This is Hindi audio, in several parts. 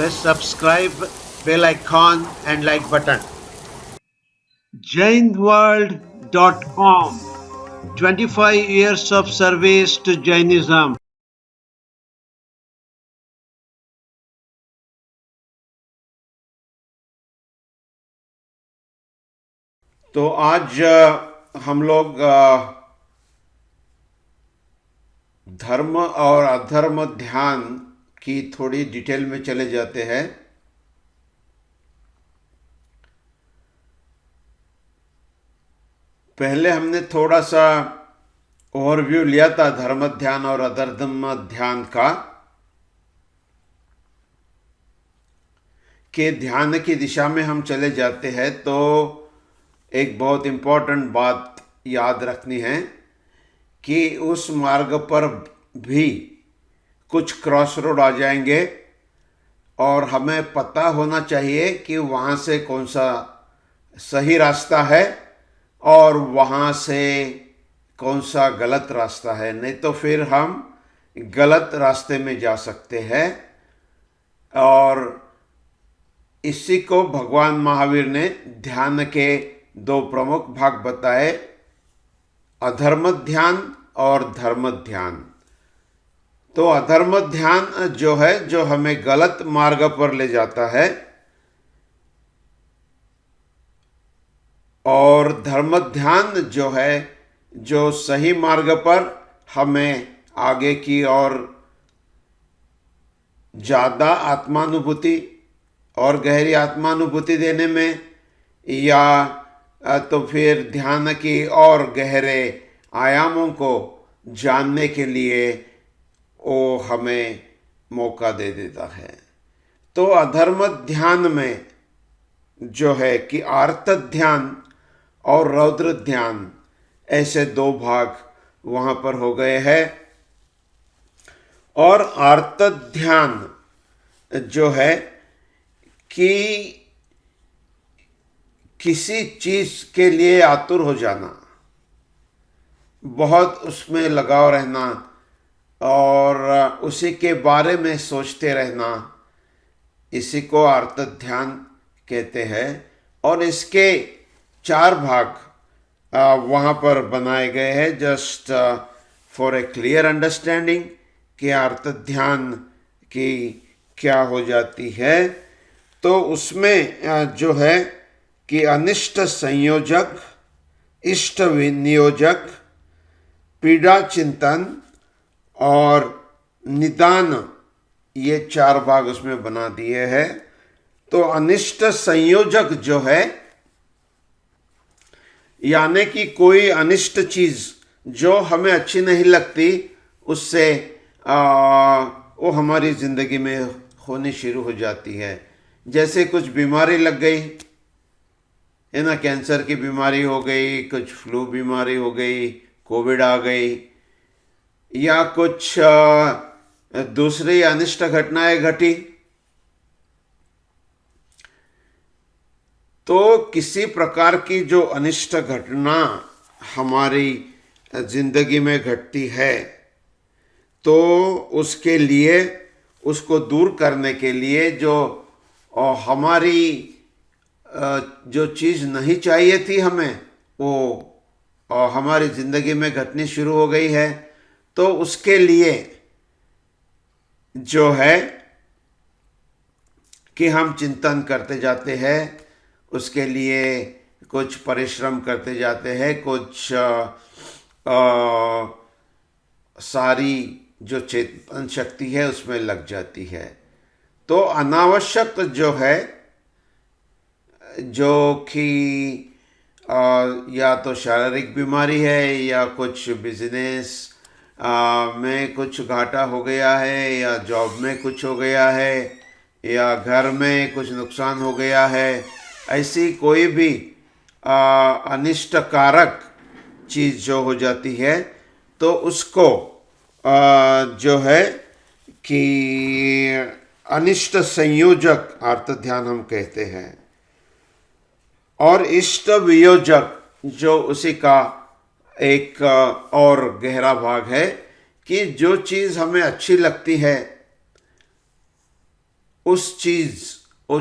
press subscribe, bell icon and like button. Jainworld.com 25 years of service to Jainism. तो आज हम लोग धर्म और अधर्म ध्यान की थोड़ी डिटेल में चले जाते हैं। पहले हमने थोड़ा सा ओवरव्यू लिया था धर्म ध्यान और अधर्म ध्यान का, कि ध्यान की दिशा में हम चले जाते हैं तो एक बहुत इम्पोर्टेंट बात याद रखनी है कि उस मार्ग पर भी कुछ क्रॉस रोड आ जाएंगे और हमें पता होना चाहिए कि वहाँ से कौन सा सही रास्ता है और वहाँ से कौन सा गलत रास्ता है, नहीं तो फिर हम गलत रास्ते में जा सकते हैं। और इसी को भगवान महावीर ने ध्यान के दो प्रमुख भाग बताए, अधर्म ध्यान और धर्म ध्यान। तो अधर्म ध्यान जो है, जो हमें गलत मार्ग पर ले जाता है, और धर्म ध्यान जो है, जो सही मार्ग पर हमें आगे की और ज़्यादा आत्मानुभूति और गहरी आत्मानुभूति देने में, या तो फिर ध्यान की और गहरे आयामों को जानने के लिए वो हमें मौका दे देता है। तो अधर्म ध्यान में जो है कि आर्त ध्यान और रौद्र ध्यान, ऐसे दो भाग वहाँ पर हो गए हैं। और आर्त ध्यान जो है कि किसी चीज़ के लिए आतुर हो जाना, बहुत उसमें लगाव रहना और उसी के बारे में सोचते रहना, इसी को आर्त ध्यान कहते हैं। और इसके चार भाग वहाँ पर बनाए गए हैं, just for a clear understanding कि आर्त ध्यान की क्या हो जाती है। तो उसमें जो है कि अनिष्ट संयोजक, इष्ट विनियोजक, पीड़ा चिंतन और निदान, ये चार भाग उसमें बना दिए हैं। तो अनिष्ट संयोजक जो है, यानी कि कोई अनिष्ट चीज़ जो हमें अच्छी नहीं लगती, उससे वो हमारी ज़िंदगी में होनी शुरू हो जाती है। जैसे कुछ बीमारी लग गई है ना, कैंसर की बीमारी हो गई, कुछ फ्लू बीमारी हो गई, कोविड आ गई, या कुछ दूसरी अनिष्ट घटनाएं घटी, तो किसी प्रकार की जो अनिष्ट घटना हमारी जिंदगी में घटती है, तो उसके लिए, उसको दूर करने के लिए जो हमारी जो चीज़ नहीं चाहिए थी हमें, वो हमारी ज़िंदगी में घटनी शुरू हो गई है, तो उसके लिए जो है कि हम चिंतन करते जाते हैं, उसके लिए कुछ परिश्रम करते जाते हैं, कुछ सारी जो चेतन शक्ति है उसमें लग जाती है। तो अनावश्यक जो है, जो कि या तो शारीरिक बीमारी है, या कुछ बिजनेस में कुछ घाटा हो गया है, या जॉब में कुछ हो गया है, या घर में कुछ नुकसान हो गया है, ऐसी कोई भी अनिष्टकारक चीज़ जो हो जाती है, तो उसको जो है कि अनिष्ट संयोजक आर्त ध्यान हम कहते हैं। और इष्ट वियोजक जो उसी का एक और गहरा भाग है, कि जो चीज़ हमें अच्छी लगती है वो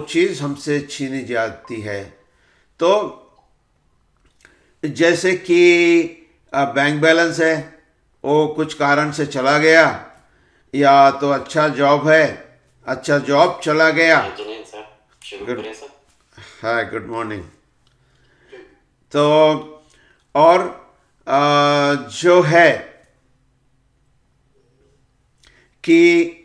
चीज़ हमसे छीनी जाती है। तो जैसे कि बैंक बैलेंस है, वो कुछ कारण से चला गया, या तो अच्छा जॉब चला गया। जनीन सर, शुरू गुड, करें सर। हाय, गुड मॉर्निंग। तो और जो है कि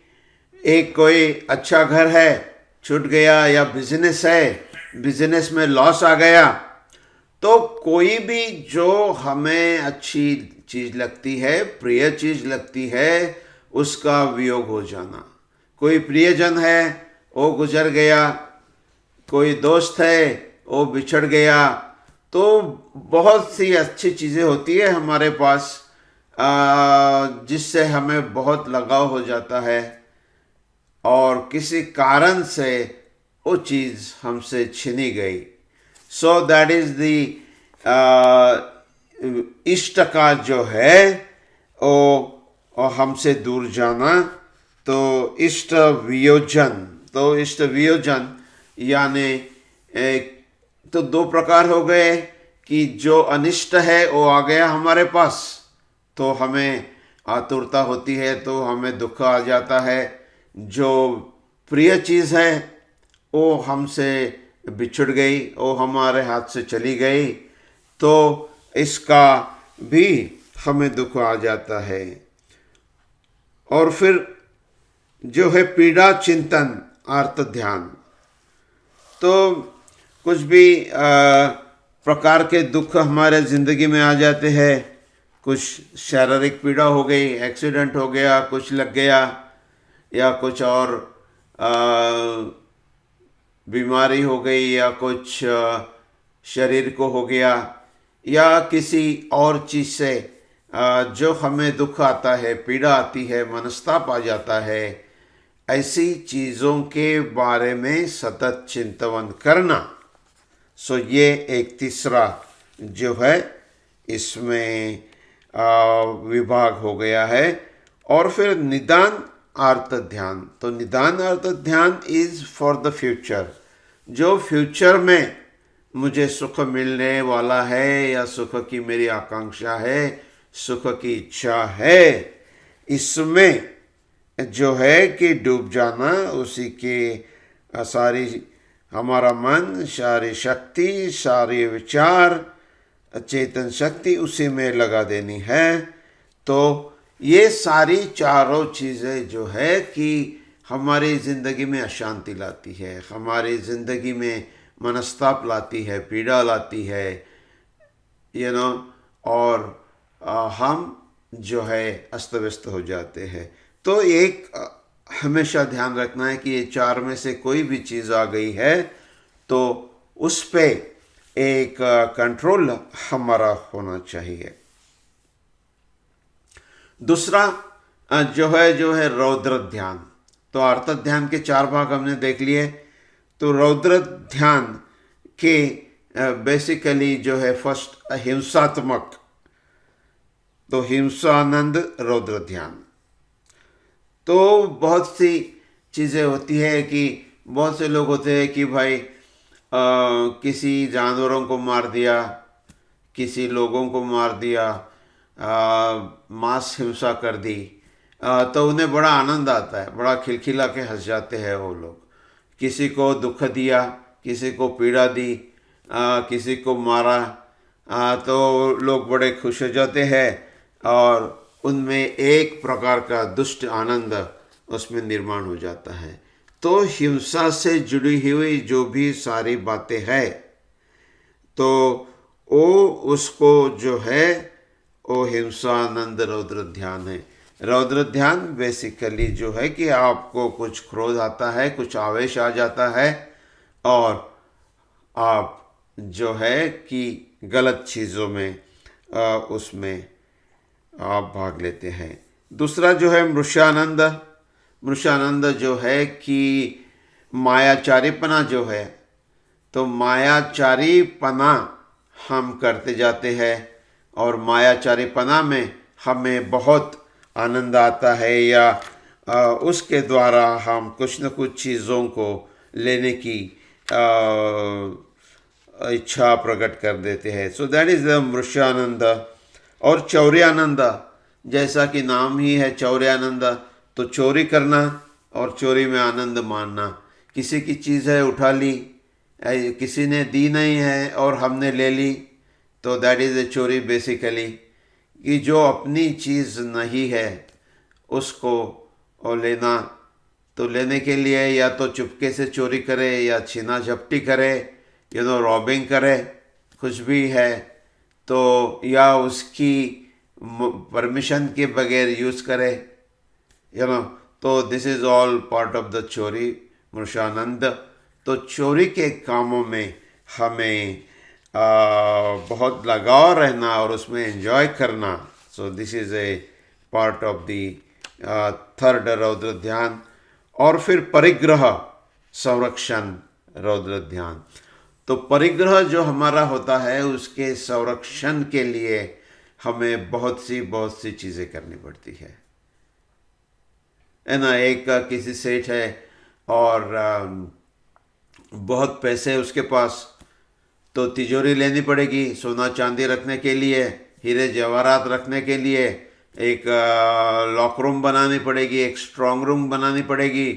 एक कोई अच्छा घर है छूट गया, या बिजनेस है, बिजनेस में लॉस आ गया, तो कोई भी जो हमें अच्छी चीज लगती है, प्रिय चीज लगती है, उसका वियोग हो जाना। कोई प्रियजन है, वो गुजर गया, कोई दोस्त है, वो बिछड़ गया, तो बहुत सी अच्छी चीज़ें होती है हमारे पास, जिससे हमें बहुत लगाव हो जाता है, और किसी कारण से वो चीज़ हमसे छीनी गई। सो दैट इज द इष्ट का जो है वो हमसे दूर जाना। तो इष्ट वियोजन, यानी तो दो प्रकार हो गए कि जो अनिष्ट है वो आ गया हमारे पास, तो हमें आतुरता होती है, तो हमें दुख आ जाता है। जो प्रिय चीज़ है वो हमसे बिछुड़ गई, वो हमारे हाथ से चली गई, तो इसका भी हमें दुख आ जाता है। और फिर जो है पीड़ा चिंतन आर्त ध्यान। तो कुछ भी प्रकार के दुख हमारे ज़िंदगी में आ जाते हैं। कुछ शारीरिक पीड़ा हो गई, एक्सीडेंट हो गया, कुछ लग गया, या कुछ और बीमारी हो गई, या कुछ शरीर को हो गया, या किसी और चीज़ से जो हमें दुख आता है, पीड़ा आती है, मनस्ताप आ जाता है। ऐसी चीज़ों के बारे में सतत चिंतन करना। सो ये एक तीसरा जो है इसमें विभाग हो गया है। और फिर निदान आर्त ध्यान। तो निदान आर्त ध्यान इज फॉर द फ्यूचर। जो फ्यूचर में मुझे सुख मिलने वाला है, या सुख की मेरी आकांक्षा है, सुख की इच्छा है, इसमें जो है कि डूब जाना, उसी के सारी हमारा मन, सारी शक्ति, सारे विचार, चेतन शक्ति उसी में लगा देनी है। तो ये सारी चारों चीज़ें जो है कि हमारी ज़िंदगी में अशांति लाती है, हमारी ज़िंदगी में मनस्ताप लाती है, पीड़ा लाती है, और हम जो है अस्त व्यस्त हो जाते हैं। तो एक हमेशा ध्यान रखना है कि ये चार में से कोई भी चीज़ आ गई है तो उस पे एक कंट्रोल हमारा होना चाहिए। दूसरा जो है रौद्र ध्यान। तो आर्त ध्यान के चार भाग हमने देख लिए। तो रौद्र ध्यान के बेसिकली जो है फर्स्ट हिंसात्मक, तो हिंसानंद रौद्र ध्यान। तो बहुत सी चीज़ें होती है कि बहुत से लोग होते हैं कि भाई किसी जानवरों को मार दिया, किसी लोगों को मार दिया, मांस हिंसा कर दी, तो उन्हें बड़ा आनंद आता है, बड़ा खिलखिला के हंस जाते हैं वो लोग। किसी को दुख दिया, किसी को पीड़ा दी, किसी को मारा, तो लोग बड़े खुश हो जाते हैं, और उनमें एक प्रकार का दुष्ट आनंद उसमें निर्माण हो जाता है। तो हिंसा से जुड़ी हुई जो भी सारी बातें हैं, तो वो उसको जो है वो हिंसानंद रौद्र ध्यान है। रौद्र ध्यान बेसिकली जो है कि आपको कुछ क्रोध आता है, कुछ आवेश आ जाता है, और आप जो है कि गलत चीज़ों में उसमें आप भाग लेते हैं। दूसरा जो है मृषानंद। मृषानंद जो है कि मायाचारीपना जो है, तो मायाचारीपना हम करते जाते हैं, और मायाचारीपना में हमें बहुत आनंद आता है, या उसके द्वारा हम कुछ न कुछ चीज़ों को लेने की इच्छा प्रकट कर देते हैं। सो दैट इज़ द मृष्यानंद। और चौर्यानंद, जैसा कि नाम ही है चौर्यानंद, तो चोरी करना और चोरी में आनंद मानना। किसी की चीज़ है, उठा ली, किसी ने दी नहीं है और हमने ले ली, तो दैट इज़ ए चोरी बेसिकली। कि जो अपनी चीज़ नहीं है उसको और लेना, तो लेने के लिए या तो चुपके से चोरी करे या छीना झपटी करे, रॉबिंग करे, कुछ भी है तो, या उसकी परमिशन के बगैर यूज़ करे, तो this is all part of the चोरी, मृषानंद। तो चोरी के कामों में हमें बहुत लगाव रहना और उसमें एंजॉय करना। So this is a part of the third रौद्र ध्यान। और फिर परिग्रह संरक्षण रौद्र ध्यान। तो परिग्रह जो हमारा होता है उसके संरक्षण के लिए हमें बहुत सी चीज़ें करनी पड़ती है ना। एक किसी सेठ है और बहुत पैसे है उसके पास, तो तिजोरी लेनी पड़ेगी सोना चांदी रखने के लिए, हीरे जवाहरात रखने के लिए। एक लॉक रूम बनानी पड़ेगी, एक स्ट्रांग रूम बनानी पड़ेगी।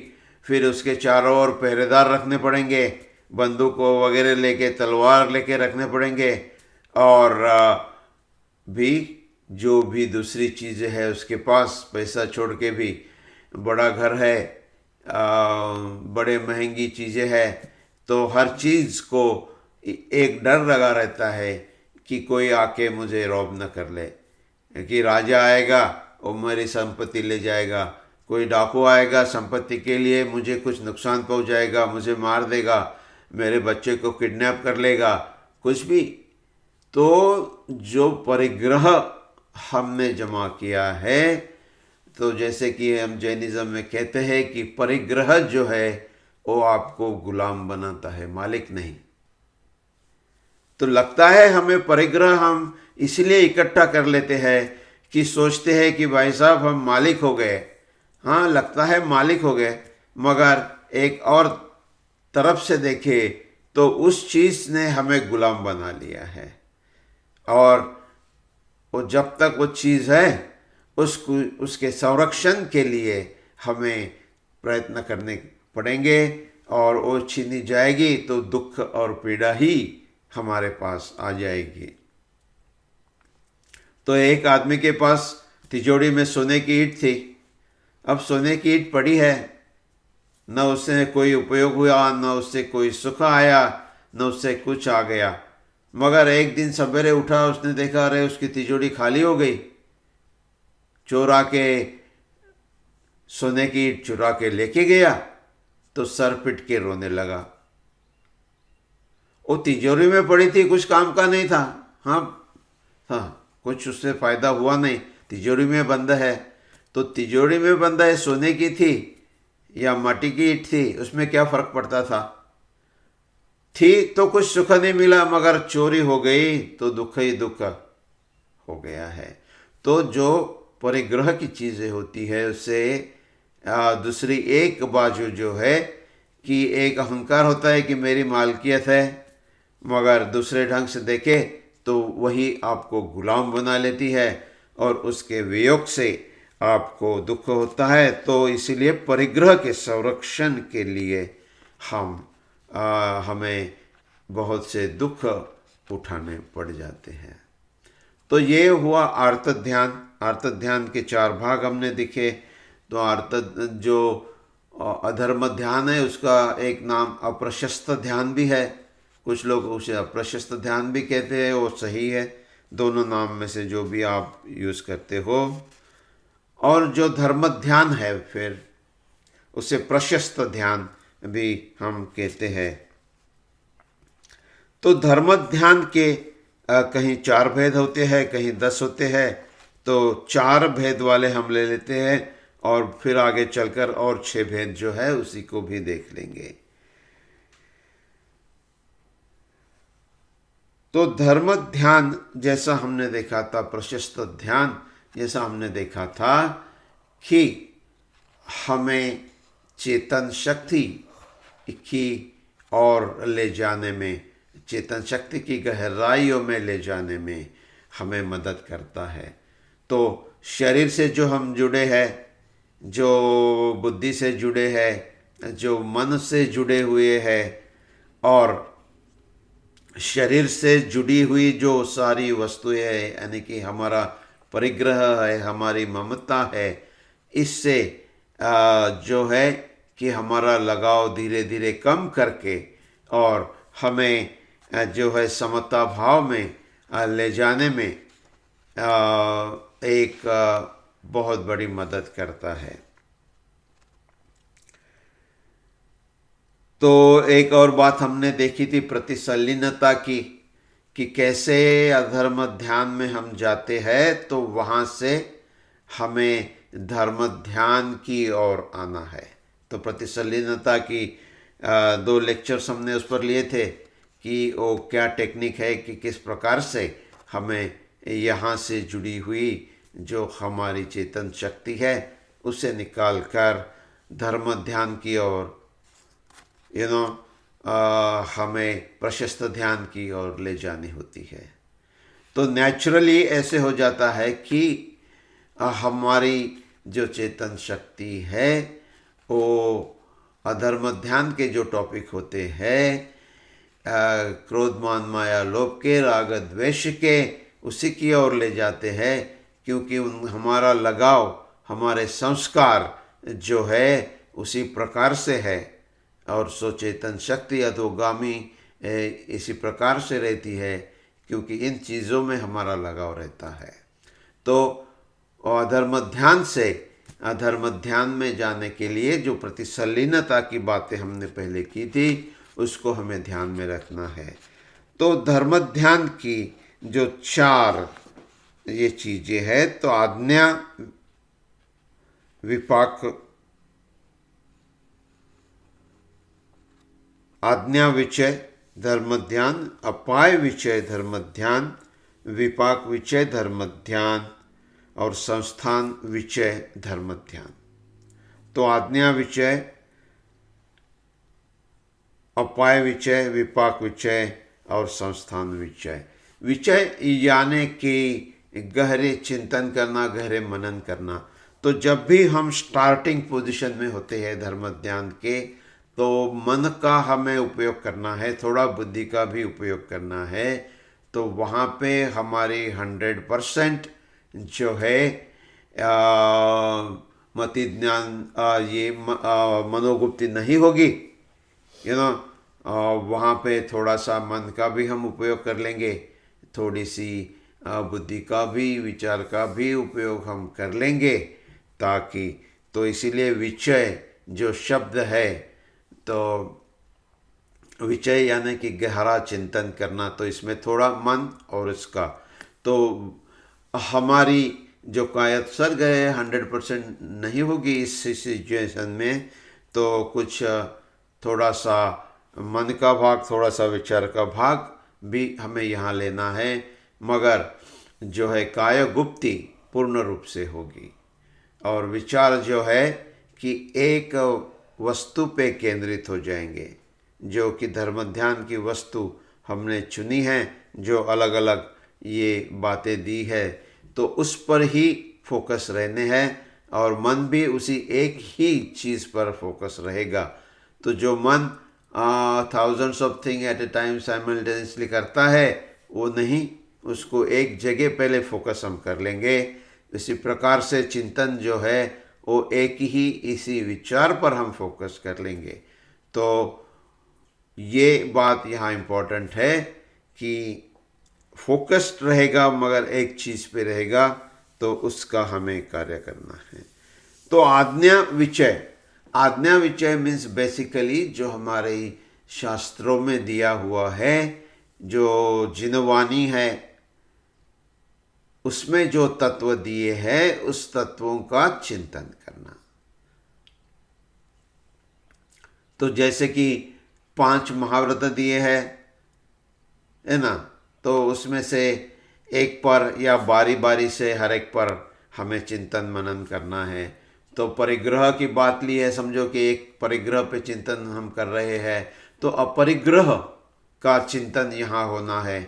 फिर उसके चारों ओर पहरेदार रखने पड़ेंगे, बंदूक वगैरह लेके, तलवार लेके रखने पड़ेंगे। और भी जो भी दूसरी चीज़ें है उसके पास, पैसा छोड़ के भी, बड़ा घर है, बड़े महंगी चीज़ें हैं, तो हर चीज़ को एक डर लगा रहता है कि कोई आके मुझे रॉब न कर ले, कि राजा आएगा और मेरी संपत्ति ले जाएगा, कोई डाकू आएगा संपत्ति के लिए मुझे कुछ नुकसान पहुंचाएगा, मुझे मार देगा, मेरे बच्चे को किडनैप कर लेगा, कुछ भी। तो जो परिग्रह हमने जमा किया है, तो जैसे कि हम जैनिज़्म में कहते हैं कि परिग्रह जो है वो आपको गुलाम बनाता है, मालिक नहीं। तो लगता है हमें परिग्रह हम इसलिए इकट्ठा कर लेते हैं कि सोचते हैं कि भाई साहब हम मालिक हो गए। हाँ, लगता है मालिक हो गए, मगर एक और तरफ से देखें तो उस चीज़ ने हमें गुलाम बना लिया है। और वो जब तक वो चीज़ है उसके संरक्षण के लिए हमें प्रयत्न करने पड़ेंगे, और वो छीनी जाएगी तो दुख और पीड़ा ही हमारे पास आ जाएगी। तो एक आदमी के पास तिजोरी में सोने की ईंट थी। अब सोने की ईंट पड़ी है, न उससे कोई उपयोग हुआ, न उससे कोई सुख आया, न उससे कुछ आ गया। मगर एक दिन सवेरे उठा, उसने देखा अरे उसकी तिजोरी खाली हो गई। चोर आके सोने की ईंट चुरा के लेके गया तो सर पिट के रोने लगा। वो तिजोरी में पड़ी थी, कुछ काम का नहीं था। हाँ, कुछ उससे फायदा हुआ नहीं, तिजोरी में बंद है। तो तिजोरी में बंद है, सोने की थी या माटी की ईंट थी, उसमें क्या फर्क पड़ता था। थी तो कुछ सुख नहीं मिला, मगर चोरी हो गई तो दुख ही दुख हो गया है। तो जो परिग्रह की चीज़ें होती है उससे दूसरी एक बाजू जो है कि एक अहंकार होता है कि मेरी मालकियत है, मगर दूसरे ढंग से देखे तो वही आपको गुलाम बना लेती है और उसके वियोग से आपको दुख होता है। तो इसीलिए परिग्रह के संरक्षण के लिए हमें बहुत से दुख उठाने पड़ जाते हैं। तो ये हुआ आर्त ध्यान। आर्त ध्यान के 4 भाग हमने दिखे। तो आर्त जो अधर्म ध्यान है उसका एक नाम अप्रशस्त ध्यान भी है, कुछ लोग उसे अप्रशस्त ध्यान भी कहते हैं, वो सही है, दोनों नाम में से जो भी आप यूज़ करते हो। और जो धर्म ध्यान है फिर उसे प्रशस्त ध्यान भी हम कहते हैं। तो धर्म ध्यान के कहीं 4 भेद होते हैं, कहीं 10 होते हैं। तो 4 भेद वाले हम ले लेते हैं और फिर आगे चलकर और 6 भेद जो है उसी को भी देख लेंगे। तो धर्म ध्यान जैसा हमने देखा था, प्रशस्त ध्यान जैसा हमने देखा था कि हमें चेतन शक्ति की ओर ले जाने में, चेतन शक्ति की गहराइयों में ले जाने में हमें मदद करता है। तो शरीर से जो हम जुड़े हैं, जो बुद्धि से जुड़े हैं, जो मन से जुड़े हुए हैं, और शरीर से जुड़ी हुई जो सारी वस्तुएं हैं, यानी कि हमारा परिग्रह है, हमारी ममता है, इससे जो है कि हमारा लगाव धीरे धीरे कम करके और हमें जो है समता भाव में ले जाने में एक बहुत बड़ी मदद करता है। तो एक और बात हमने देखी थी प्रतिसल्लीनता की, कि कैसे अधर्म ध्यान में हम जाते हैं तो वहाँ से हमें धर्म ध्यान की ओर आना है। तो प्रतिसल्लीनता की 2 लेक्चर्स हमने उस पर लिए थे कि वो क्या टेक्निक है, कि किस प्रकार से हमें यहाँ से जुड़ी हुई जो हमारी चेतन शक्ति है उसे निकाल कर धर्म ध्यान की ओर हमें प्रशस्त ध्यान की ओर ले जानी होती है। तो नेचुरली ऐसे हो जाता है कि हमारी जो चेतन शक्ति है वो अधर्म ध्यान के जो टॉपिक होते हैं, क्रोध मान माया लोभ के, राग द्वेष के, उसी की ओर ले जाते हैं, क्योंकि हमारा लगाव, हमारे संस्कार जो है उसी प्रकार से है, और सचेतन शक्ति अधोगामी इसी प्रकार से रहती है, क्योंकि इन चीज़ों में हमारा लगाव रहता है। तो अधर्म ध्यान से अधर्म ध्यान में जाने के लिए जो प्रतिसल्लीनता की बातें हमने पहले की थी उसको हमें ध्यान में रखना है। तो धर्म ध्यान की जो 4 ये चीज़ें हैं, तो आज्ञा, विपाक, आज्ञा विचय धर्म ध्यान, अपाय विचय धर्म ध्यान, विपाक विचय धर्म ध्यान और संस्थान विचय धर्म ध्यान। तो आज्ञा विचय, अपाय विचय, विपाक विचय और संस्थान विचय। विचय यानी कि गहरे चिंतन करना, गहरे मनन करना। तो जब भी हम स्टार्टिंग पोजीशन में होते हैं धर्म ध्यान के, तो मन का हमें उपयोग करना है, थोड़ा बुद्धि का भी उपयोग करना है। तो वहाँ पे हमारी 100% जो है मति ज्ञान ये मनोगुप्ति नहीं होगी, वहाँ पे थोड़ा सा मन का भी हम उपयोग कर लेंगे, थोड़ी सी बुद्धि का भी, विचार का भी उपयोग हम कर लेंगे, ताकि, तो इसीलिए विचय जो शब्द है, तो विचय यानी कि गहरा चिंतन करना, तो इसमें थोड़ा मन और इसका, तो हमारी जो कायद सर्ग है 100% नहीं होगी इस सिचुएशन में। तो कुछ थोड़ा सा मन का भाग, थोड़ा सा विचार का भाग भी हमें यहाँ लेना है, मगर जो है काय गुप्ति पूर्ण रूप से होगी। और विचार जो है कि एक वस्तु पे केंद्रित हो जाएंगे, जो कि धर्म ध्यान की वस्तु हमने चुनी है, जो अलग अलग ये बातें दी है, तो उस पर ही फोकस रहने हैं, और मन भी उसी एक ही चीज़ पर फोकस रहेगा। तो जो मन thousands of thing at A time simultaneously करता है, वो नहीं, उसको एक जगह पहले फोकस हम कर लेंगे। इसी प्रकार से चिंतन जो है वो एक ही इसी विचार पर हम फोकस कर लेंगे। तो ये बात यहाँ इम्पोर्टेंट है कि फोकस्ड रहेगा, मगर एक चीज़ पे रहेगा, तो उसका हमें कार्य करना है। तो आज्ञा विचय, आज्ञा विचय मीन्स बेसिकली जो हमारे शास्त्रों में दिया हुआ है, जो जिनवाणी है, उसमें जो तत्व दिए हैं उस तत्वों का चिंतन करना। तो जैसे कि 5 महाव्रत दिए हैं, है ना, तो उसमें से एक पर या बारी बारी से हर एक पर हमें चिंतन मनन करना है। तो परिग्रह की बात ली है, समझो कि एक परिग्रह पे चिंतन हम कर रहे हैं, तो अपरिग्रह का चिंतन यहाँ होना है।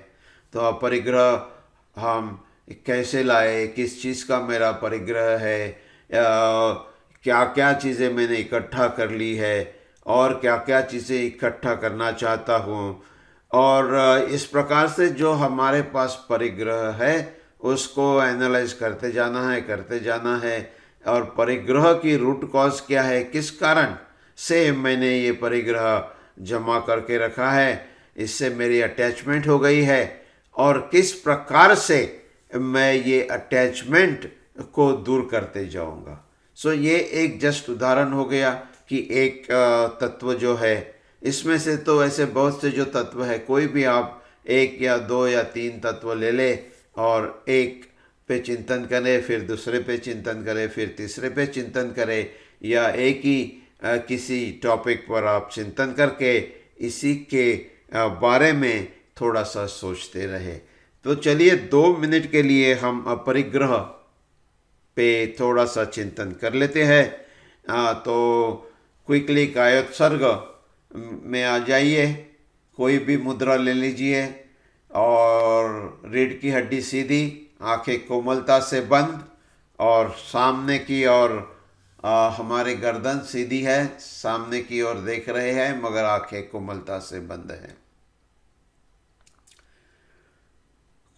तो अपरिग्रह हम कैसे लाए, किस चीज़ का मेरा परिग्रह है, क्या क्या चीज़ें मैंने इकट्ठा कर ली है और क्या क्या चीज़ें इकट्ठा करना चाहता हूँ। और इस प्रकार से जो हमारे पास परिग्रह है उसको एनालाइज करते जाना है। और परिग्रह की रूट कॉज क्या है, किस कारण से मैंने ये परिग्रह जमा करके रखा है, इससे मेरी अटैचमेंट हो गई है, और किस प्रकार से मैं ये अटैचमेंट को दूर करते जाऊंगा। सो ये एक जस्ट उदाहरण हो गया कि एक तत्व जो है, इसमें से तो ऐसे बहुत से जो तत्व है, कोई भी आप एक या दो या तीन तत्व ले ले और एक पे चिंतन करें, फिर दूसरे पे चिंतन करें, फिर तीसरे पे चिंतन करें, या एक ही किसी टॉपिक पर आप चिंतन करके इसी के बारे में थोड़ा सा सोचते रहे। तो चलिए 2 मिनट के लिए हम अपरिग्रह पे थोड़ा सा चिंतन कर लेते हैं। तो क्विकली कायोत्सर्ग में आ जाइए, कोई भी मुद्रा ले लीजिए और रीढ़ की हड्डी सीधी, आंखें कोमलता से बंद, और सामने की ओर हमारे गर्दन सीधी है, सामने की ओर देख रहे हैं मगर आंखें कोमलता से बंद हैं।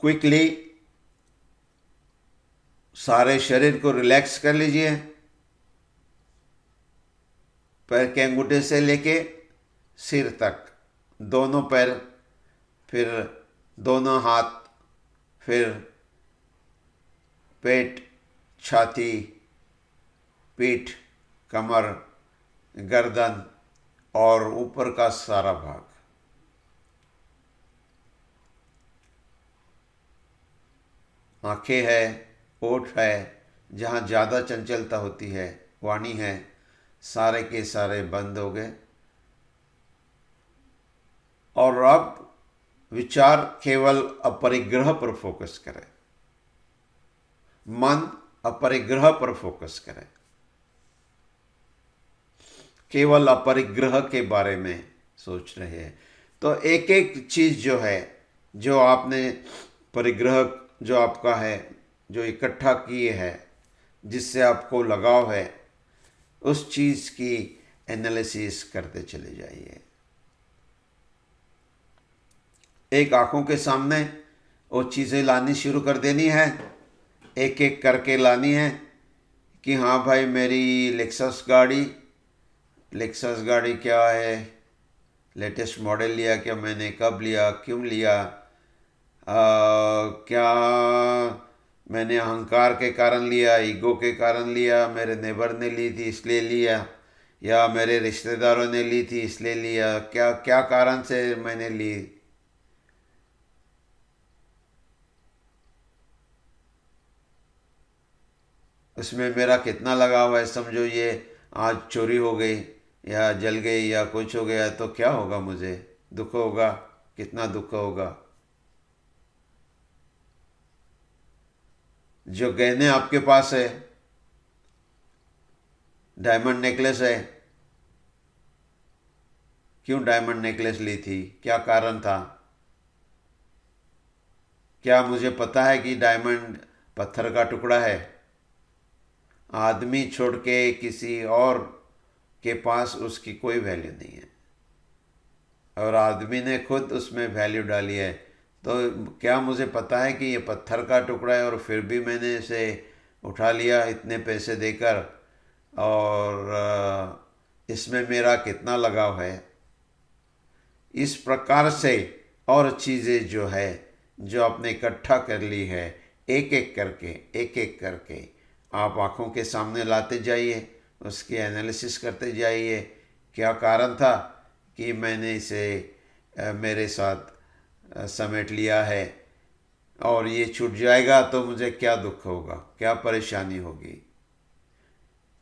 क्विकली सारे शरीर को रिलैक्स कर लीजिए, पैर के अंगूठे से लेके सिर तक, दोनों पैर, फिर दोनों हाथ, फिर पेट, छाती, पीठ, कमर, गर्दन और ऊपर का सारा भाग। आंखें है, ओठ है, जहाँ ज़्यादा चंचलता होती है, वाणी है, सारे के सारे बंद हो गए। और अब विचार केवल अपरिग्रह पर फोकस करें, मन अपरिग्रह पर फोकस करें, केवल अपरिग्रह के बारे में सोच रहे हैं। तो एक एक चीज़ जो है, जो आपने परिग्रह जो आपका है, जो इकट्ठा किए है, जिससे आपको लगाव है, उस चीज़ की एनालिसिस करते चले जाइए। एक आंखों के सामने वो चीज़ें लानी शुरू कर देनी है, एक एक करके लानी है कि हाँ भाई, मेरी लेक्सस गाड़ी क्या है, लेटेस्ट मॉडल लिया क्या मैंने, कब लिया, क्यों लिया, क्या मैंने अहंकार के कारण लिया, ईगो के कारण लिया, मेरे नेबर ने ली थी इसलिए लिया, या मेरे रिश्तेदारों ने ली थी इसलिए लिया, क्या क्या कारण से मैंने ली। उसमें मेरा कितना लगाव है, समझो ये आज चोरी हो गई या जल गई या कुछ हो गया तो क्या होगा, मुझे दुख होगा, कितना दुख होगा। जो गहने आपके पास है, डायमंड नेकलेस है, क्यों डायमंड नेकलेस ली थी, क्या कारण था, क्या मुझे पता है कि डायमंड पत्थर का टुकड़ा है। आदमी छोड़ के किसी और के पास उसकी कोई वैल्यू नहीं है, और आदमी ने खुद उसमें वैल्यू डाली है। तो क्या मुझे पता है कि ये पत्थर का टुकड़ा है और फिर भी मैंने इसे उठा लिया इतने पैसे देकर, और इसमें मेरा कितना लगाव है। इस प्रकार से और चीज़ें जो है, जो आपने इकट्ठा कर ली है, एक एक करके आप आँखों के सामने लाते जाइए, उसकी एनालिसिस करते जाइए, क्या कारण था कि मैंने इसे मेरे साथ समेट लिया है, और ये छूट जाएगा तो मुझे क्या दुख होगा, क्या परेशानी होगी,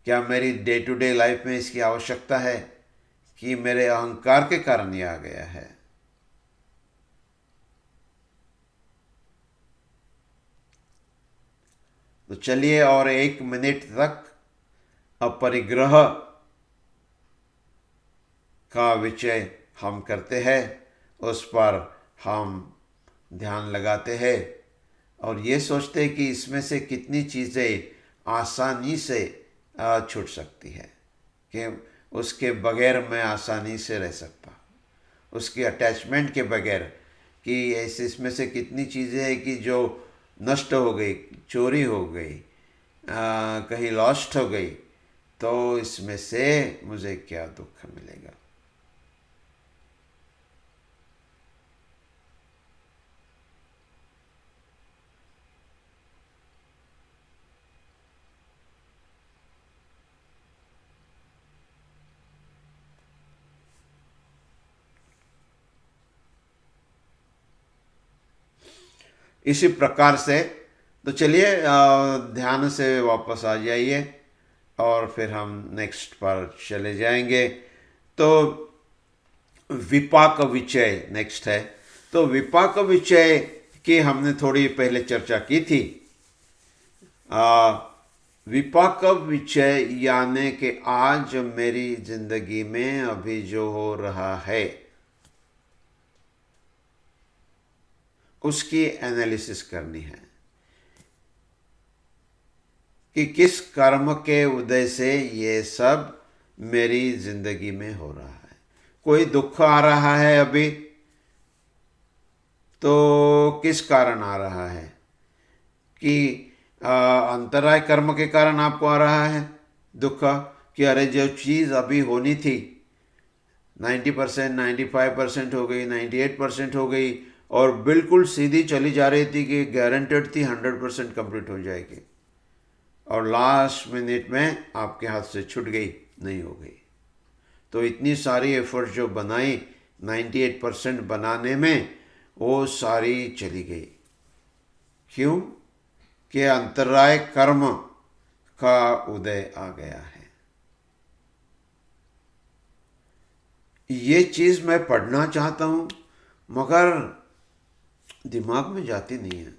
क्या मेरी डे टू डे लाइफ में इसकी आवश्यकता है, कि मेरे अहंकार के कारण ये आ गया है। तो चलिए और 1 मिनट तक अपरिग्रह का विषय हम करते हैं, उस पर हम ध्यान लगाते हैं और ये सोचते हैं कि इसमें से कितनी चीज़ें आसानी से छूट सकती है, कि उसके बगैर मैं आसानी से रह सकता, उसकी अटैचमेंट के बगैर, कि ऐसे इसमें से कितनी चीज़ें हैं कि जो नष्ट हो गई, चोरी हो गई, कहीं लॉस्ट हो गई, तो इसमें से मुझे क्या दुख मिलेगा। इसी प्रकार से तो चलिए ध्यान से वापस आ जाइए और फिर हम नेक्स्ट पर चले जाएंगे। तो विपाक विचय नेक्स्ट है। तो विपाक विचय की हमने थोड़ी पहले चर्चा की थी। विपाक विचय यानी कि आज मेरी जिंदगी में अभी जो हो रहा है उसकी एनालिसिस करनी है कि किस कर्म के उदय से ये सब मेरी जिंदगी में हो रहा है। कोई दुख आ रहा है अभी, तो किस कारण आ रहा है? कि अंतराय कर्म के कारण आपको आ रहा है दुख, कि अरे जो चीज़ अभी होनी थी 90%, 95% हो गई, 98% हो गई और बिल्कुल सीधी चली जा रही थी कि गारंटेड थी 100% कंप्लीट हो जाएगी, और लास्ट मिनट में आपके हाथ से छूट गई, नहीं हो गई। तो इतनी सारी एफर्ट जो बनाई 98% बनाने में, वो सारी चली गई। क्यों? कि अंतराय कर्म का उदय आ गया है। ये चीज़ मैं पढ़ना चाहता हूँ मगर दिमाग में जाती नहीं है।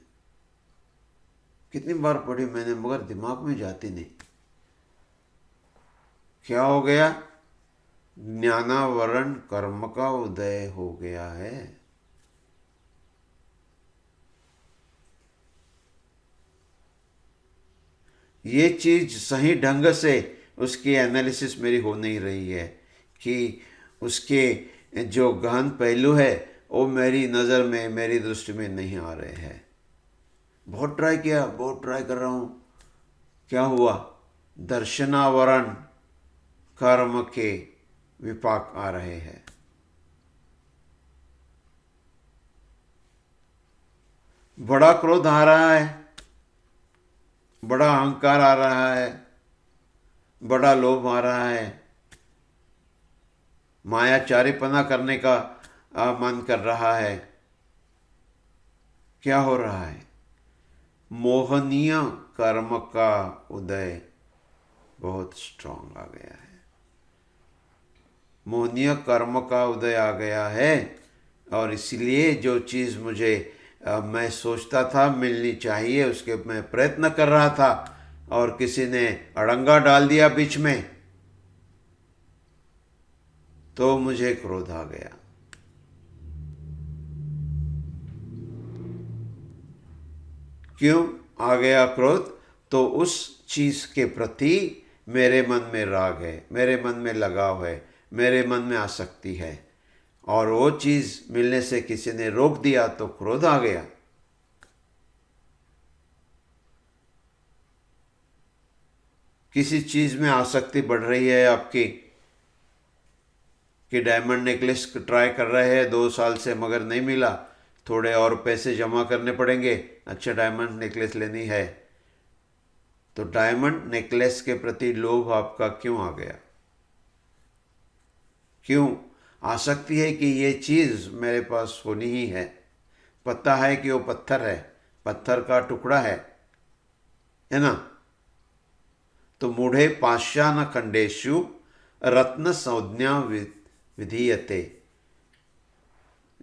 कितनी बार पढ़ी मैंने मगर दिमाग में जाती नहीं। क्या हो गया? ज्ञानावरण कर्म का उदय हो गया है। ये चीज सही ढंग से उसकी एनालिसिस मेरी हो नहीं रही है कि उसके जो गहन पहलू है वो मेरी नज़र में, मेरी दृष्टि में नहीं आ रहे हैं। बहुत ट्राई किया, बहुत ट्राई कर रहा हूँ। क्या हुआ? दर्शनावरण कर्म के विपाक आ रहे हैं। बड़ा क्रोध आ रहा है, बड़ा अहंकार आ रहा है, बड़ा लोभ आ रहा है, मायाचारीपना करने का मन कर रहा है। क्या हो रहा है? मोहनीय कर्म का उदय बहुत स्ट्रांग आ गया है। मोहनीय कर्म का उदय आ गया है और इसलिए जो चीज़ मुझे मैं सोचता था मिलनी चाहिए उसके मैं प्रयत्न कर रहा था और किसी ने अड़ंगा डाल दिया बीच में, तो मुझे क्रोध आ गया। क्यों आ गया क्रोध? तो उस चीज़ के प्रति मेरे मन में राग है, मेरे मन में लगाव है, मेरे मन में आसक्ति है, और वो चीज़ मिलने से किसी ने रोक दिया तो क्रोध आ गया। किसी चीज़ में आसक्ति बढ़ रही है आपकी, कि डायमंड नेकलेस ट्राई कर रहे हैं 2 साल से मगर नहीं मिला, थोड़े और पैसे जमा करने पड़ेंगे, अच्छा डायमंड नेकलेस लेनी है। तो डायमंड नेकलेस के प्रति लोभ आपका क्यों आ गया? क्यों आसक्ति है कि ये चीज़ मेरे पास होनी ही है। पता है कि वो पत्थर है, पत्थर का टुकड़ा है ना। तो मूढ़े पाषाण खंडेषु रत्न संज्ञा विधीयते।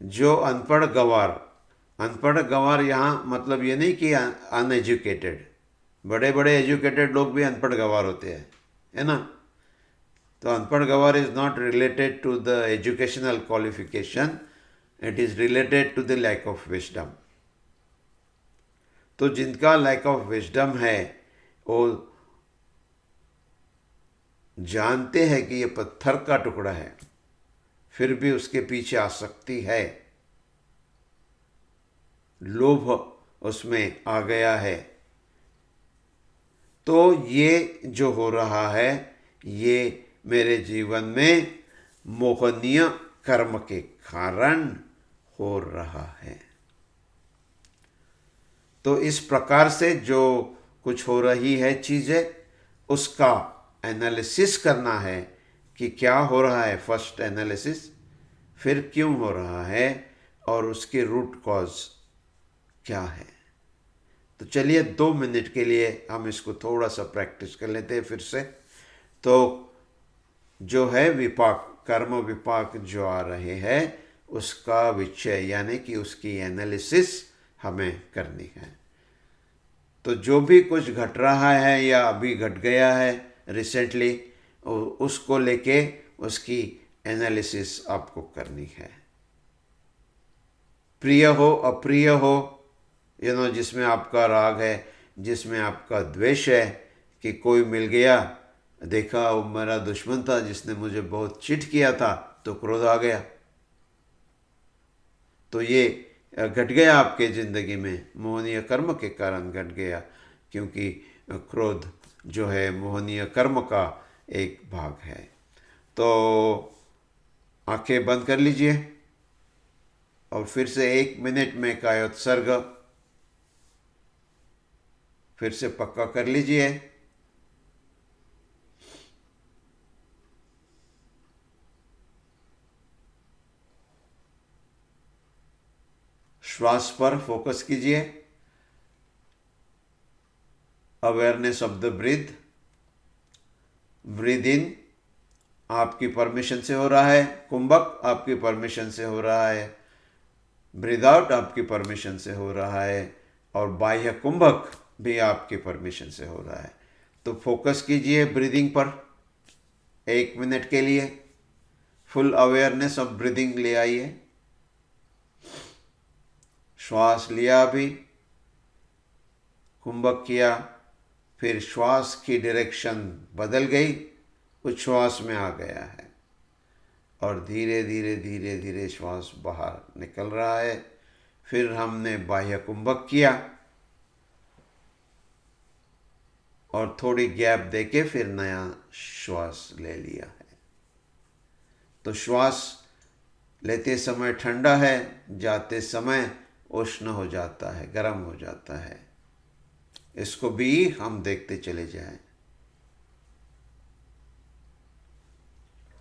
जो अनपढ़ गंवार यहाँ मतलब ये नहीं कि अनएजुकेटेड, बड़े बड़े एजुकेटेड लोग भी अनपढ़ गंवार होते हैं। है ना। तो अनपढ़ गंवार is not related to the educational qualification, it is related to the lack of wisdom. तो जिनका लैक ऑफ विजडम है वो जानते हैं कि ये पत्थर का टुकड़ा है, फिर भी उसके पीछे आसक्ति है, लोभ उसमें आ गया है। तो ये जो हो रहा है ये मेरे जीवन में मोहनीय कर्म के कारण हो रहा है। तो इस प्रकार से जो कुछ हो रही है चीज़ें, उसका एनालिसिस करना है कि क्या हो रहा है, फर्स्ट एनालिसिस, फिर क्यों हो रहा है और उसके रूट कॉज क्या है। तो चलिए 2 मिनट के लिए हम इसको थोड़ा सा प्रैक्टिस कर लेते हैं फिर से। तो जो है विपाक, कर्म विपाक जो आ रहे हैं उसका विचय यानी कि उसकी एनालिसिस हमें करनी है। तो जो भी कुछ घट रहा है या अभी घट गया है रिसेंटली, उसको लेके उसकी एनालिसिस आपको करनी है। प्रिय हो अप्रिय हो, जिसमें आपका राग है, जिसमें आपका द्वेष है, कि कोई मिल गया, देखा वो मेरा दुश्मन था जिसने मुझे बहुत चिट किया था तो क्रोध आ गया। तो ये घट गया आपके ज़िंदगी में, मोहनीय कर्म के कारण घट गया, क्योंकि क्रोध जो है मोहनीय कर्म का एक भाग है। तो आंखें बंद कर लीजिए और फिर से 1 मिनट में कायोत्सर्ग फिर से पक्का कर लीजिए। श्वास पर फोकस कीजिए, awareness of the breath. Breathe in आपकी परमिशन से हो रहा है, कुंभक आपकी परमिशन से हो रहा है, ब्रीद आउट आपकी परमिशन से हो रहा है, और बाह्य कुंभक भी आपकी परमिशन से हो रहा है। तो फोकस कीजिए ब्रीदिंग पर 1 मिनट के लिए, फुल अवेयरनेस ऑफ ब्रीदिंग ले आइए। श्वास लिया, अभी कुंभक किया, फिर श्वास की डायरेक्शन बदल गई, उच्छ्वास में आ गया है और धीरे धीरे धीरे धीरे श्वास बाहर निकल रहा है। फिर हमने बाह्य कुंभक किया और थोड़ी गैप देके फिर नया श्वास ले लिया है। तो श्वास लेते समय ठंडा है, जाते समय उष्ण हो जाता है, गर्म हो जाता है। इसको भी हम देखते चले जाएं।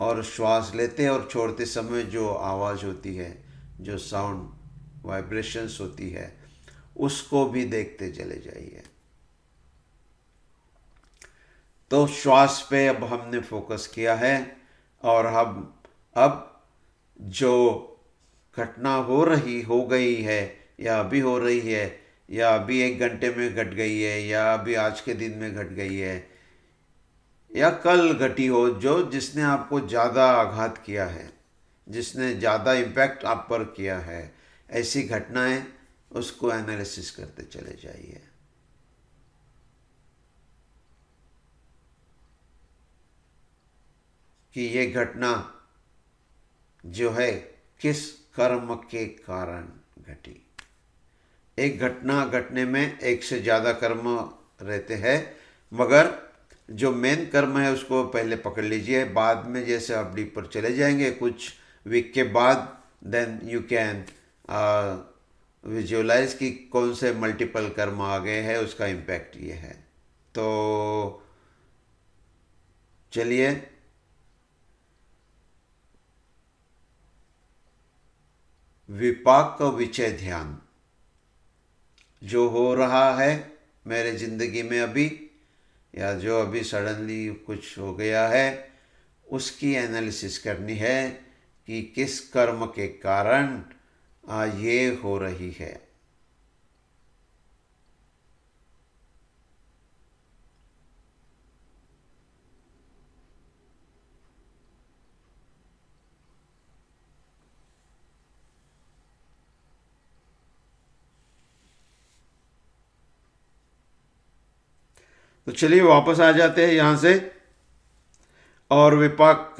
और श्वास लेते और छोड़ते समय जो आवाज़ होती है, जो साउंड वाइब्रेशंस होती है, उसको भी देखते चले जाइए। तो श्वास पे अब हमने फोकस किया है और हम अब जो घटना हो गई है या अभी हो रही है या अभी 1 घंटे में घट गई है या अभी आज के दिन में घट गई है या कल घटी हो, जो जिसने आपको ज़्यादा आघात किया है, जिसने ज़्यादा इम्पैक्ट आप पर किया है, ऐसी घटनाएं, उसको एनालिसिस करते चले जाइए। कि ये घटना जो है किस कर्म के कारण घटी। एक घटना घटने में एक से ज़्यादा कर्म रहते हैं, मगर जो मेन कर्म है उसको पहले पकड़ लीजिए। बाद में जैसे आप डीपर चले जाएंगे कुछ वीक के बाद, देन यू कैन विजुअलाइज कि कौन से मल्टीपल कर्म आ गए हैं, उसका इम्पैक्ट ये है। तो चलिए विपाक का विचय ध्यान जो हो रहा है मेरे ज़िंदगी में अभी, या जो अभी सडनली कुछ हो गया है, उसकी एनालिसिस करनी है कि किस कर्म के कारण ये हो रही है। तो चलिए वापस आ जाते हैं यहाँ से। और विपाक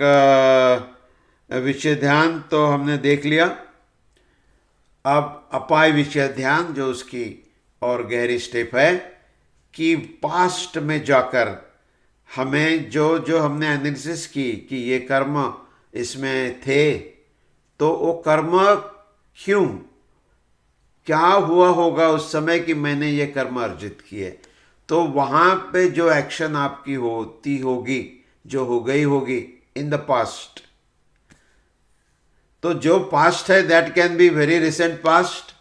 विषय ध्यान तो हमने देख लिया। अब अपाय विषय ध्यान जो उसकी और गहरी स्टेप है कि पास्ट में जाकर हमें जो जो हमने एनालिसिस की कि ये कर्म इसमें थे, तो वो कर्म क्यों, क्या हुआ होगा उस समय कि मैंने ये कर्म अर्जित किए। तो वहाँ पे जो एक्शन आपकी होती होगी, जो हो गई होगी इन द पास्ट, तो जो पास्ट है that can be very recent past,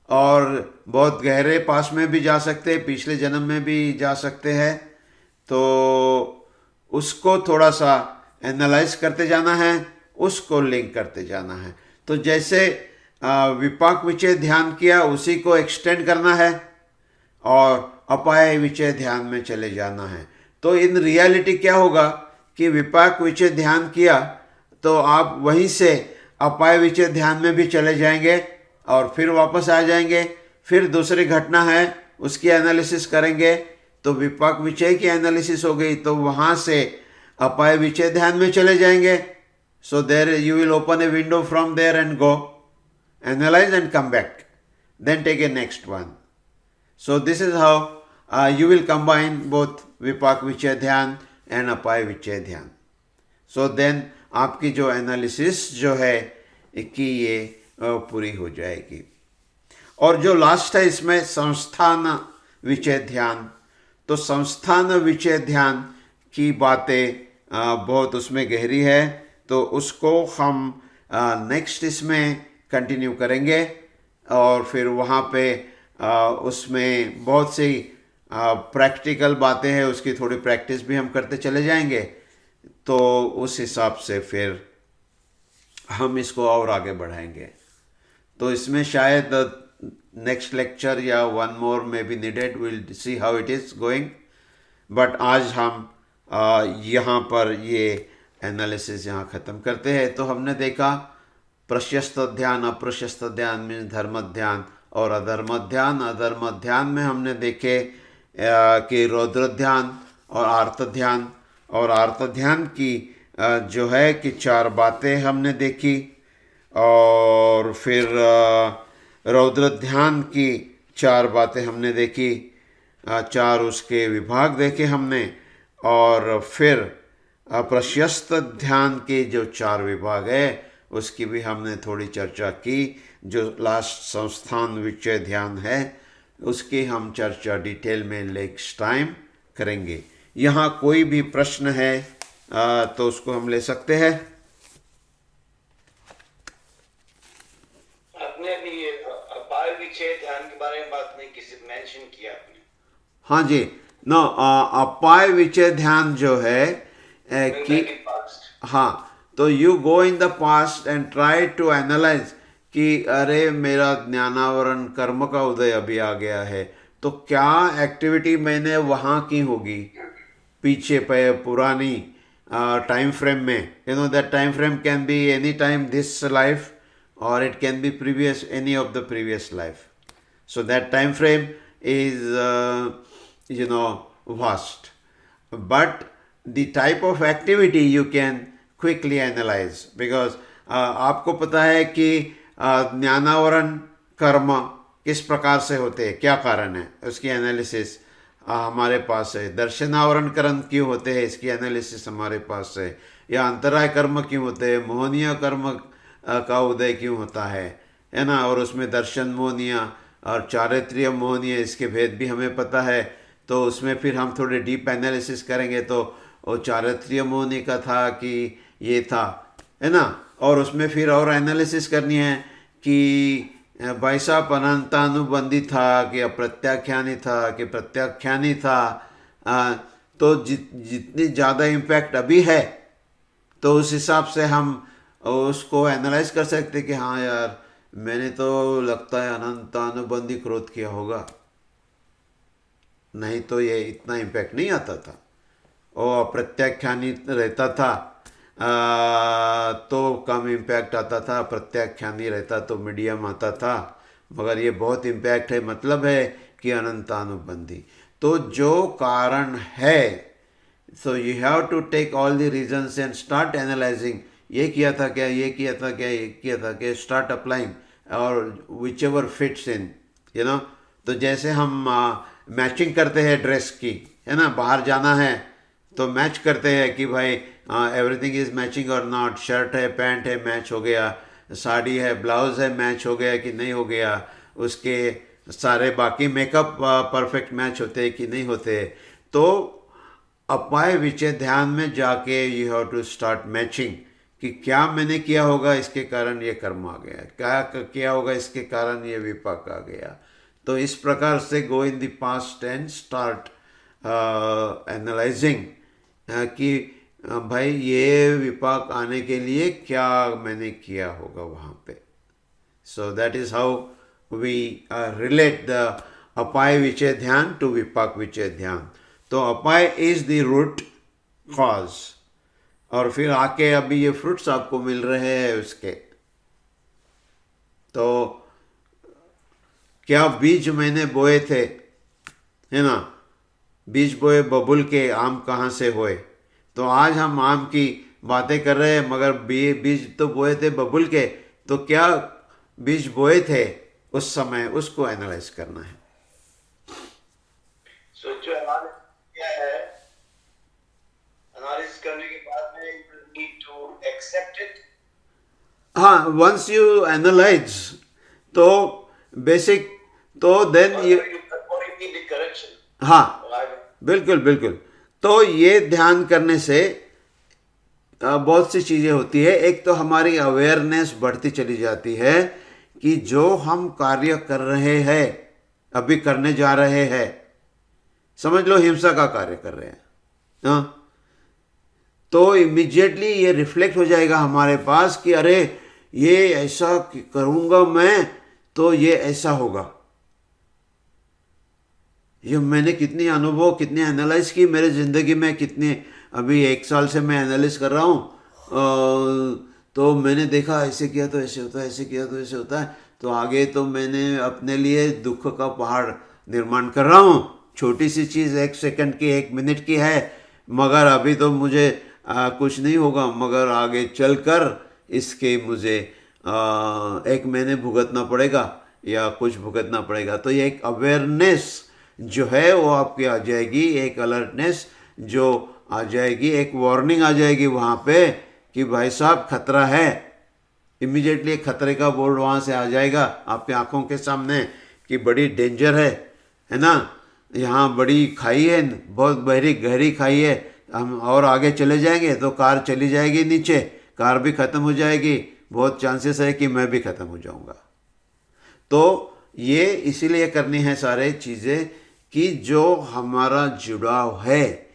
और बहुत गहरे पास्ट में भी जा सकते हैं, पिछले जन्म में भी जा सकते हैं। तो उसको थोड़ा सा एनालाइज करते जाना है, उसको लिंक करते जाना है। तो जैसे विपाक विषय ध्यान किया उसी को एक्सटेंड करना है और अपाय विषय ध्यान में चले जाना है। तो इन रियलिटी क्या होगा कि विपाक विषय ध्यान किया तो आप वहीं से अपाय विषय ध्यान में भी चले जाएंगे और फिर वापस आ जाएंगे। फिर दूसरी घटना है उसकी एनालिसिस करेंगे, तो विपाक विषय की एनालिसिस हो गई तो वहाँ से अपाय विषय ध्यान में चले जाएंगे। So there you will open a window from there and go analyse and come back, then take a next one. So this is how you will combine both विपाक विषय ध्यान एंड अपाय विषय ध्यान। So then आपकी जो एनालिसिस जो है कि ये पूरी हो जाएगी। और जो लास्ट है इसमें संस्थान विषय ध्यान, तो संस्थान विषय ध्यान की बातें बहुत उसमें गहरी है, तो उसको हम नेक्स्ट इसमें कंटिन्यू करेंगे। और फिर वहाँ पे उसमें बहुत सी प्रैक्टिकल बातें हैं, उसकी थोड़ी प्रैक्टिस भी हम करते चले जाएंगे। तो उस हिसाब से फिर हम इसको और आगे बढ़ाएंगे। तो इसमें शायद नेक्स्ट लेक्चर या वन मोर में be needed, will see how it is going. But आज हम यहाँ पर ये एनालिसिस यहाँ ख़त्म करते हैं। तो हमने देखा प्रशस्त ध्यान, अप्रशस्त ध्यान मीन्स धर्म ध्यान और अधर्म ध्यान। अधर्म ध्यान में हमने देखे कि रौद्र ध्यान और आर्त ध्यान, और आर्त ध्यान की जो है कि चार बातें हमने देखी। और फिर रौद्र ध्यान की चार बातें हमने देखी, चार उसके विभाग देखे हमने। और फिर प्रशस्त ध्यान के जो चार विभाग है उसकी भी हमने थोड़ी चर्चा की। जो लास्ट संस्थान विषय ध्यान है उसकी हम चर्चा डिटेल में नेक्स्ट टाइम करेंगे। यहाँ कोई भी प्रश्न है तो उसको हम ले सकते हैं। आपने भी अपाय विषय ध्यान के बारे में बात नहीं किसी मेंशन किया आपने? हाँ जी, नो अपाय विषय ध्यान जो है कि हाँ, तो you go in the past and try to analyse कि अरे मेरा ज्ञानावरण कर्म का उदय अभी आ गया है, तो क्या एक्टिविटी मैंने वहाँ की होगी पीछे पे पुरानी टाइम फ्रेम में। You know that time frame can be any time this life और it can be previous any of the previous life. So that time frame is vast, but the type of activity you can quickly analyze because आपको पता है कि ज्ञानावरण कर्म किस प्रकार से होते हैं, क्या कारण है, उसकी एनालिसिस हमारे पास है। दर्शनावरण कर्म क्यों होते हैं, इसकी एनालिसिस हमारे पास है। या अंतराय कर्म क्यों होते हैं, मोहनीय कर्म का उदय क्यों होता है ना। और उसमें दर्शन मोहनीय और चारित्र्य मोहनीय इसके भेद भी हमें पता है। तो उसमें फिर हम थोड़े डीप एनालिसिस करेंगे तो वो चारित्र्य मोहनी का था कि ये था, है ना। और उसमें फिर और एनालिसिस करनी है कि भाई साहब अनंतानुबंधी था कि अप्रत्याख्यानी था कि प्रत्याख्यानी था। तो जितनी ज़्यादा इम्पैक्ट अभी है तो उस हिसाब से हम उसको एनालाइज कर सकते कि हाँ यार मैंने तो लगता है अनंतानुबंधी क्रोध किया होगा, नहीं तो ये इतना इम्पैक्ट नहीं आता था। और अप्रत्याख्यानी रहता था तो कम इम्पैक्ट आता था, प्रत्याख्यानी रहता तो मीडियम आता था, मगर ये बहुत इम्पैक्ट है, मतलब है कि अनंतानुबंधी। तो जो कारण है, so you have to take all the reasons and start analysing, ये किया था क्या, ये किया था क्या, ये किया था क्या, स्टार्ट अप्लाइंग और which ever fits in, you know. तो जैसे हम मैचिंग करते हैं ड्रेस की, है ना, बाहर जाना है तो मैच करते हैं कि भाई एवरीथिंग इज मैचिंग और नॉट, शर्ट है, पैंट है, मैच हो गया, साड़ी है, ब्लाउज है, मैच हो गया कि नहीं हो गया, उसके सारे बाकी मेकअप परफेक्ट मैच होते हैं कि नहीं होते। तो अपाय विचय ध्यान में जाके you have to start matching कि क्या मैंने किया होगा इसके कारण ये कर्म आ गया, क्या किया होगा इसके कारण ये विपाक आ गया। तो इस प्रकार से go in the past and start analysing कि भाई ये विपाक आने के लिए क्या मैंने किया होगा वहाँ पे। So that is how we relate the अपाय विचय ध्यान टू विपाक विचय ध्यान। तो अपाय इज द रूट कॉज, और फिर आके अभी ये फ्रूट्स आपको मिल रहे हैं उसके। तो क्या बीज मैंने बोए थे, है ना, बीज बोए बबुल के आम कहाँ से होए। तो आज हम आम की बातें कर रहे हैं, मगर बीज तो बोए थे बबुल के, तो क्या बीज बोए थे उस समय, उसको एनालाइज करना है। सो जो एनालिसिस किया है, एनालिसिस करने के बाद में you need to accept it. हाँ, वंस यू एनालाइज तो बेसिक, तो देन ये, करेक्शन। हाँ बिल्कुल बिल्कुल। तो ये ध्यान करने से बहुत सी चीज़ें होती है। एक तो हमारी अवेयरनेस बढ़ती चली जाती है कि जो हम कार्य कर रहे हैं, अभी करने जा रहे हैं, समझ लो हिंसा का कार्य कर रहे हैं, हाँ, तो इमीडिएटली ये रिफ्लेक्ट हो जाएगा हमारे पास कि अरे ये ऐसा करूँगा मैं तो ये ऐसा होगा। ये मैंने कितनी अनुभव, कितने एनालाइज की मेरे ज़िंदगी में, कितने, अभी 1 साल से मैं एनालिस कर रहा हूँ, तो मैंने देखा ऐसे किया तो ऐसे होता है, ऐसे किया तो ऐसे होता है। तो आगे तो मैंने अपने लिए दुख का पहाड़ निर्माण कर रहा हूँ। छोटी सी चीज़ 1 सेकंड की, 1 मिनट की है, मगर अभी तो मुझे कुछ नहीं होगा, मगर आगे चलकर इसके मुझे 1 महीने भुगतना पड़ेगा या कुछ भुगतना पड़ेगा। तो ये एक अवेयरनेस जो है वो आपकी आ जाएगी, एक अलर्टनेस जो आ जाएगी, एक वार्निंग आ जाएगी वहाँ पे कि भाई साहब खतरा है। इमीडिएटली खतरे का बोर्ड वहाँ से आ जाएगा आपकी आंखों के सामने कि बड़ी डेंजर है ना, यहाँ बड़ी खाई है, बहुत गहरी खाई है, हम और आगे चले जाएंगे तो कार चली जाएगी नीचे, कार भी ख़त्म हो जाएगी, बहुत चांसेस है कि मैं भी ख़त्म हो जाऊँगा। तो ये इसीलिए करनी है सारे चीज़ें कि जो हमारा जुड़ाव है,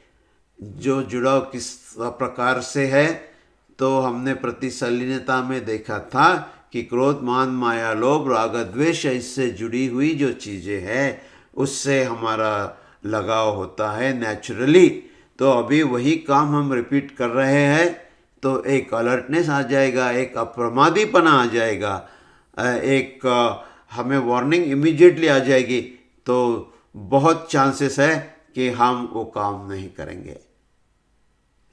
जो जुड़ाव किस प्रकार से है, तो हमने प्रतिसलीनता में देखा था कि क्रोध, मान, माया, लोभ, राग, द्वेष, इससे जुड़ी हुई जो चीज़ें हैं उससे हमारा लगाव होता है नेचुरली। तो अभी वही काम हम रिपीट कर रहे हैं, तो एक अलर्टनेस आ जाएगा, एक अप्रमादीपना आ जाएगा, एक हमें वार्निंग इमीडिएटली आ जाएगी। तो बहुत चांसेस है कि हम वो काम नहीं करेंगे।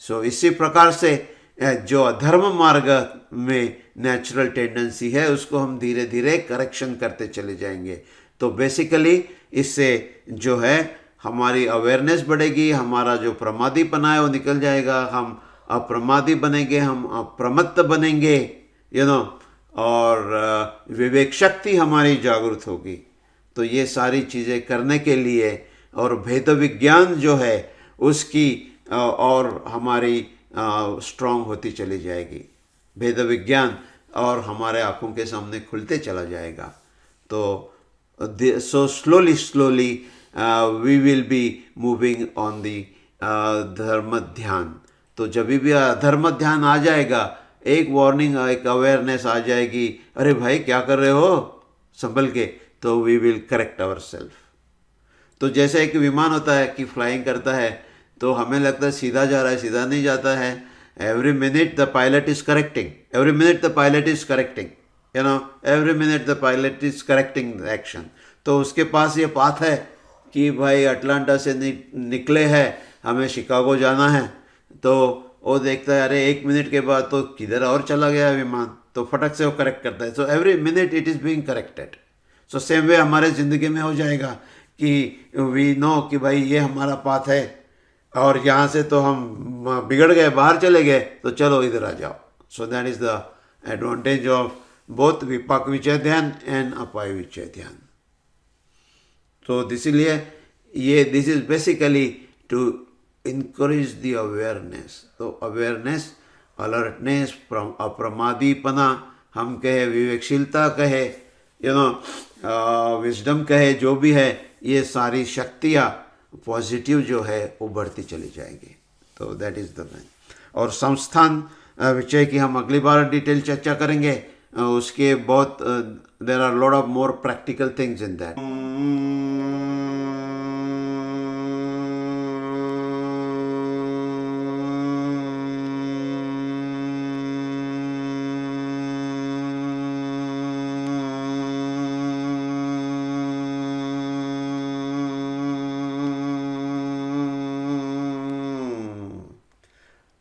सो इसी प्रकार से जो अधर्म मार्ग में नेचुरल टेंडेंसी है उसको हम धीरे धीरे करेक्शन करते चले जाएंगे। तो बेसिकली इससे जो है हमारी अवेयरनेस बढ़ेगी, हमारा जो प्रमादीपना है वो निकल जाएगा, हम अप्रमादी बनेंगे, हम अप्रमत्त बनेंगे, और विवेक शक्ति हमारी जागृत होगी। तो ये सारी चीज़ें करने के लिए, और भेद विज्ञान जो है उसकी और हमारी स्ट्रांग होती चली जाएगी, भेद विज्ञान और हमारे आँखों के सामने खुलते चला जाएगा। तो so slowly we will be moving on the धर्म ध्यान। तो जब भी अधर्म ध्यान आ जाएगा, एक वार्निंग, एक अवेयरनेस आ जाएगी, अरे भाई क्या कर रहे हो, संभल के, तो we will correct our self. तो जैसे एक विमान होता है कि फ्लाइंग करता है, तो हमें लगता है सीधा जा रहा है, सीधा नहीं जाता है। Every minute the pilot is correcting, every minute the pilot is correcting, every minute the pilot is correcting the action. तो उसके पास ये पाथ है कि भाई अटलांटा से निकले हैं, हमें शिकागो जाना है, तो वो देखता है अरे 1 मिनट के बाद तो किधर और चला गया विमान, तो फटक से वो करेक्ट करता है. So every minute it is being corrected. So same way हमारे ज़िंदगी में हो जाएगा कि वी नो कि भाई ये हमारा पाथ है और यहाँ से तो हम बिगड़ गए, बाहर चले गए, तो चलो इधर आ जाओ. So that is the advantage of both विपाक विचय ध्यान एंड अपाय विचय ध्यान. तो इसीलिए ये this is basically to encourage the awareness. तो अवेयरनेस, अलर्टनेस, अप्रमादीपना हम कहे, विवेकशीलता कहे, विजडम कहे, जो भी है, ये सारी शक्तियाँ पॉजिटिव जो है वो बढ़ती चली जाएगी. तो दैट इज़ द मैन. और संस्थान विषय की हम अगली बार डिटेल चर्चा करेंगे. उसके बहुत there are lot of more practical things in that.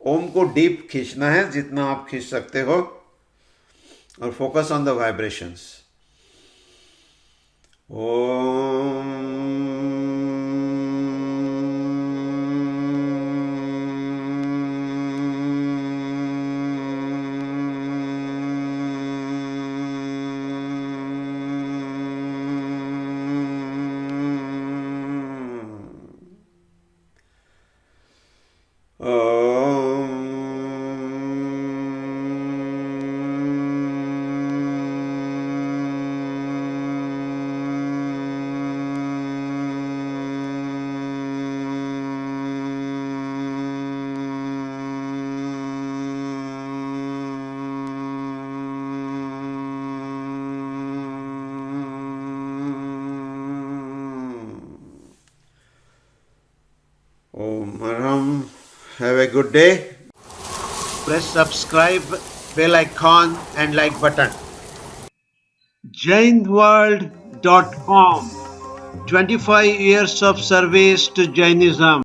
ओम को डीप खींचना है जितना आप खींच सकते हो, और focus on the vibrations. Om. Om Aram. Have a good day. Press subscribe, bell icon and like button. JainWorld.com. 25 years of service to Jainism.